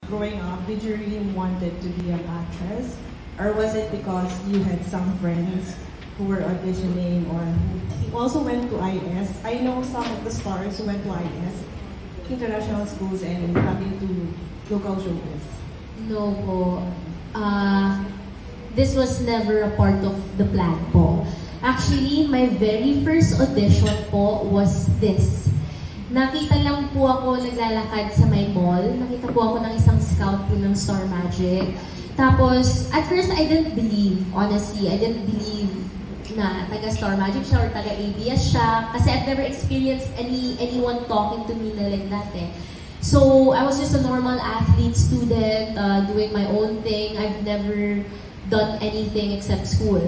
growing up, did you really wanted to be an actress? Or was it because you had some friends who were auditioning or who also went to IS? I know some of the stars who went to IS, international schools, and coming to local showbiz. No po. This was never a part of the plan po. Actually, my very first audition po was this. Nakita lang po ako naglalakad sa may mall. Nakita po ako ng isang scout po ng Star Magic. Tapos, at first, I didn't believe, honestly. I didn't believe na taga Star Magic siya or taga ABS siya. Kasi I've never experienced anyone talking to me na like that eh. So, I was just a normal athlete student, doing my own thing. I've never done anything except school.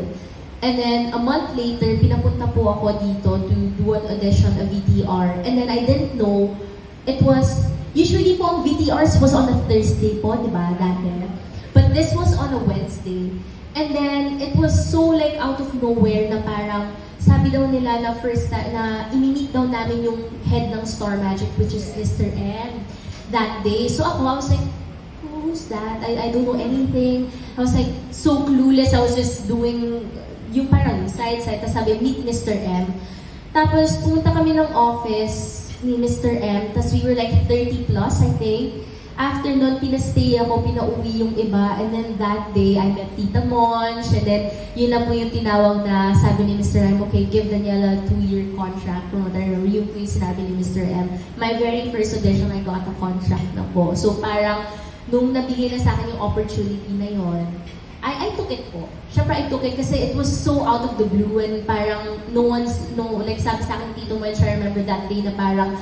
And then, a month later, pinapunta po ako dito to do an audition, a VTR. And then, I didn't know, it was, usually po ang VTRs was on a Thursday po, di ba, dati? But this was on a Wednesday. And then, it was so like out of nowhere na parang, sabi daw nila na first time, na imi-meet daw namin yung head ng Star Magic, which is Mr. M, that day. So ako, I was like, who's that? I don't know anything. I was like, so clueless. I was just doing yung parang side, tapos sabi, meet Mr. M. Tapos, pumunta kami ng office ni Mr. M, tapos we were like 30 plus, I think. After nun, pinastay ako, pinauwi yung iba, and then that day, I met Tita Monch, and then yun na po yung tinawag na sabi ni Mr. M, okay, give Daniela a 2-year contract, promoter, yun po yung sinabi ni Mr. M. My very first audition, I got a contract na po. So parang, nung nabigay na sa akin yung opportunity na yon, I took it po. Siyempre, I took it kasi it was so out of the blue and parang like sabi sa akin Tito Monch, I remember that day na parang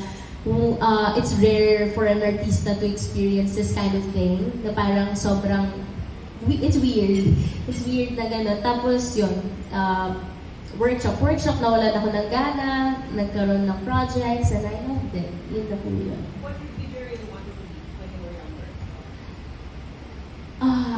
it's rare for an artista to experience this kind of thing na parang sobrang, it's weird. It's weird na gano'n. Tapos yun, workshop na wala na ako ng gana, nagkaroon ng projects and I loved it. Yun na po yun.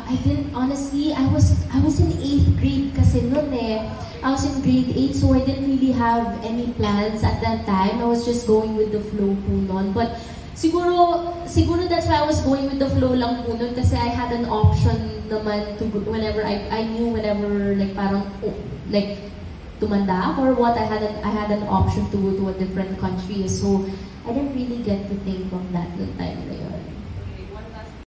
I didn't, honestly, I was in 8th grade kasi noon eh. I was in grade 8 so I didn't really have any plans at that time. I was just going with the flow po noon. But siguro that's why I was going with the flow lang po noon kasi I had an option naman to, whenever I knew whenever like parang, like tumanda or what, I had an option to go to a different country. So I didn't really get to think of that the time.